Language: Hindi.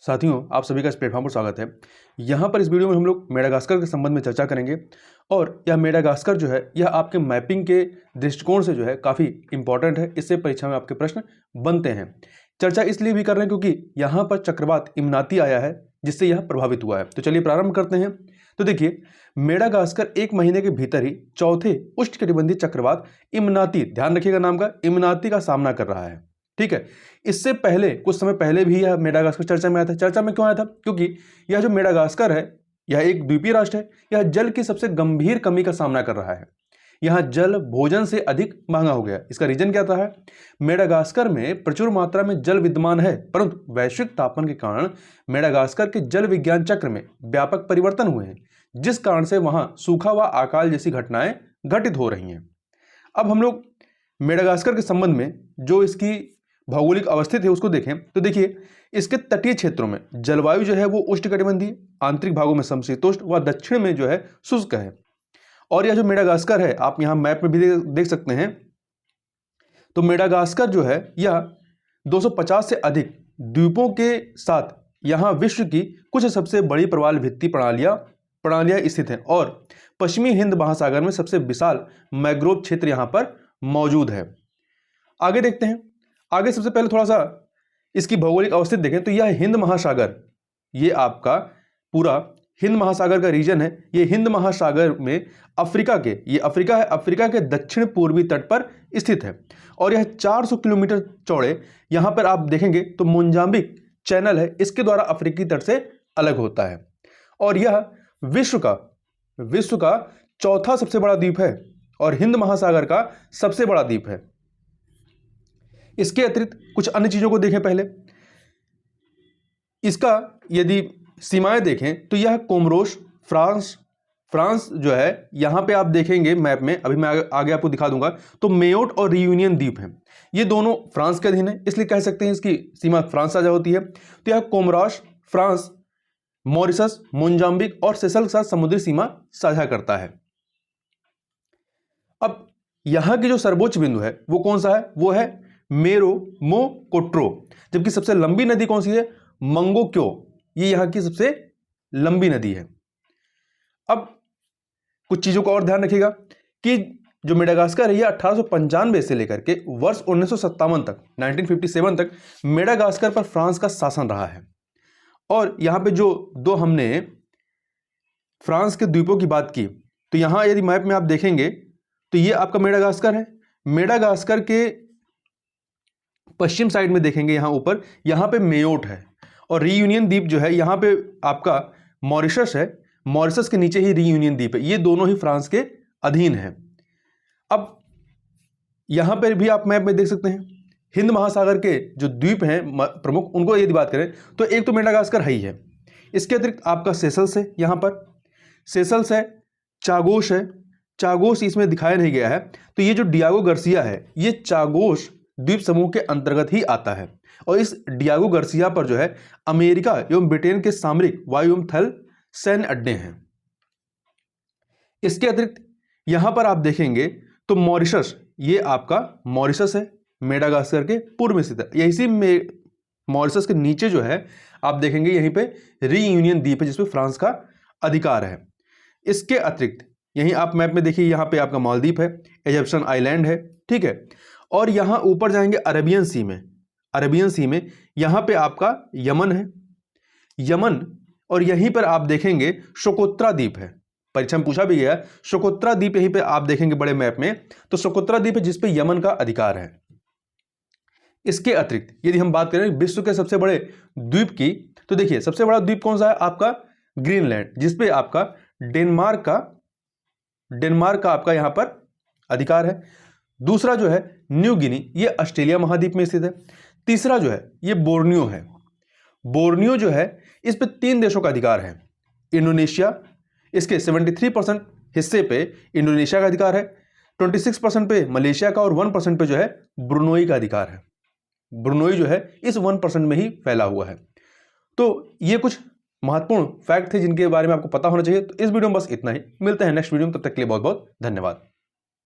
साथियों, आप सभी का इस प्लेटफॉर्म पर स्वागत है। यहाँ पर इस वीडियो में हम लोग मेडागास्कर के संबंध में चर्चा करेंगे और यह मेडागास्कर जो है यह आपके मैपिंग के दृष्टिकोण से जो है काफ़ी इंपॉर्टेंट है। इससे परीक्षा में आपके प्रश्न बनते हैं। चर्चा इसलिए भी कर रहे हैं क्योंकि यहाँ पर चक्रवात इमनाती आया है जिससे यह प्रभावित हुआ है। तो चलिए प्रारंभ करते हैं। तो देखिए, मेडागास्कर एक महीने के भीतर ही चौथे उष्णकटिबंधीय चक्रवात इमनाती, ध्यान रखिएगा नाम का, इमनाती का सामना कर रहा है। ठीक है, इससे पहले कुछ समय पहले भी यह मेडागास्कर चर्चा में आया था। चर्चा में क्यों आया था? क्योंकि यह जो मेडागास्कर है यह एक द्वीपीय राष्ट्र है। यह जल की सबसे गंभीर कमी का सामना कर रहा है। यहाँ जल भोजन से अधिक महंगा हो गया। इसका रीजन क्या था? मेडागास्कर में प्रचुर मात्रा में जल विद्यमान है, परंतु वैश्विक तापमान के कारण मेडागास्कर के जल विज्ञान चक्र में व्यापक परिवर्तन हुए हैं, जिस कारण से वहां सूखा व अकाल जैसी घटनाएं घटित हो रही हैं। अब हम लोग मेडागास्कर के संबंध में जो इसकी भौगोलिक अवस्थित है उसको देखें तो देखिए, इसके तटीय क्षेत्रों में जलवायु जो है वो उष्णकटिबंधीय, आंतरिक भागों में समशीतोष्ण व दक्षिण में जो है शुष्क है। और यह जो मेडागास्कर है, आप यहाँ मैप में भी देख सकते हैं, तो मेडागास्कर जो है यह 250 से अधिक द्वीपों के साथ यहाँ विश्व की कुछ सबसे बड़ी प्रवाल भित्ति प्रणालियाँ स्थित हैं और पश्चिमी हिंद महासागर में सबसे विशाल मैंग्रोव क्षेत्र यहाँ पर मौजूद है। आगे देखते हैं। आगे सबसे पहले थोड़ा सा इसकी भौगोलिक अवस्थिति देखें तो यह हिंद महासागर, ये आपका पूरा हिंद महासागर का रीजन है। ये हिंद महासागर में अफ्रीका है, अफ्रीका के दक्षिण पूर्वी तट पर स्थित है और यह 400 किलोमीटर चौड़े, यहाँ पर आप देखेंगे तो मोजाम्बिक चैनल है, इसके द्वारा अफ्रीकी तट से अलग होता है और यह विश्व का चौथा सबसे बड़ा द्वीप है और हिंद महासागर का सबसे बड़ा द्वीप है। इसके अतिरिक्त कुछ अन्य चीजों को देखें। पहले इसका यदि सीमाएं देखें तो यह कोमोरोस, फ्रांस जो है, यहां पे आप देखेंगे मैप में, अभी मैं आगे आपको दिखा दूंगा, तो मेयोट और रियूनियन द्वीप हैं, ये दोनों फ्रांस के अधीन है, इसलिए कह सकते हैं इसकी सीमा फ्रांस साझा होती है। तो यह कोमोरोस, फ्रांस, मॉरिशस, मोजाम्बिक और सेशल के साथ समुद्री सीमा साझा करता है। अब यहां की जो सर्वोच्च बिंदु है वो कौन सा है? वो है मोकोट्रो। जबकि सबसे लंबी नदी कौन सी है? मंगोक्यो, ये यहां की सबसे लंबी नदी है। अब कुछ चीजों को और ध्यान रखिएगा कि जो मेडागास्कर है ये 1895 से लेकर के वर्ष 1957 तक, 1957 तक मेडागास्कर पर फ्रांस का शासन रहा है। और यहां पे जो दो हमने फ्रांस के द्वीपों की बात की, तो यहां यदि मैप में आप देखेंगे तो ये आपका मेडागास्कर है। मेडागास्कर के पश्चिम साइड में देखेंगे, यहां ऊपर, यहां पे मेयोट है और रियूनियन द्वीप जो है यहां पे आपका मॉरिशस है। मॉरिशस के नीचे ही रियूनियन द्वीप है। ये दोनों ही फ्रांस के अधीन है। अब यहां पर भी आप मैप में देख सकते हैं, हिंद महासागर के जो द्वीप हैं प्रमुख, उनको यदि बात करें तो एक तो मेडागास्कर है ही है। इसके अतिरिक्त आपका सेशल्स है, यहां पर सेशल्स है, चागोस है। चागोस इसमें दिखाया नहीं गया है, तो ये जो डियागो गार्सिया है ये चागोस द्वीप समूह के अंतर्गत ही आता है और इस डियागो गार्सिया पर जो है अमेरिका एवं ब्रिटेन के सामरिक, वायु एवं थल सैन्य अड्डे हैं। इसके अतिरिक्त यहां पर आप देखेंगे तो मॉरिशस, ये आपका मॉरिशस है, मेडागास्कर के पूर्व में स्थित है। इसी में मॉरिशस के नीचे जो है आप देखेंगे यहीं पे रियूनियन द्वीप है जिसपे फ्रांस का अधिकार है। इसके अतिरिक्त यहीं आप मैप में देखिए, यहां पे आपका मालदीव है, इजिप्शियन आइलैंड है, ठीक है। और यहां ऊपर जाएंगे अरेबियन सी में यहां पे आपका यमन है, और यहीं पर आप देखेंगे सोकोत्रा द्वीप है। परीक्षा में पूछा भी गया, सोकोत्रा द्वीप यहीं पे आप देखेंगे बड़े मैप में, तो सोकोत्रा द्वीप है जिसपे यमन का अधिकार है। इसके अतिरिक्त यदि हम बात करें विश्व के सबसे बड़े द्वीप की, तो देखिए सबसे बड़ा द्वीप कौन सा है? आपका ग्रीनलैंड, जिसपे आपका डेनमार्क का आपका यहां पर अधिकार है। दूसरा जो है न्यू गिनी, ये ऑस्ट्रेलिया महाद्वीप में स्थित है। तीसरा जो है ये बोर्नियो है। बोर्नियो जो है इस पे 3 देशों का अधिकार है। इंडोनेशिया, इसके 73% हिस्से पे इंडोनेशिया का अधिकार है, 26% पे मलेशिया का और 1% पे जो है ब्रुनोई का अधिकार है। ब्रुनोई जो है इस 1% में ही फैला हुआ है। तो ये कुछ महत्वपूर्ण फैक्ट थे जिनके बारे में आपको पता होना चाहिए। तो इस वीडियो में बस इतना ही। मिलते हैं नेक्स्ट वीडियो में, तब तक के लिए बहुत बहुत धन्यवाद।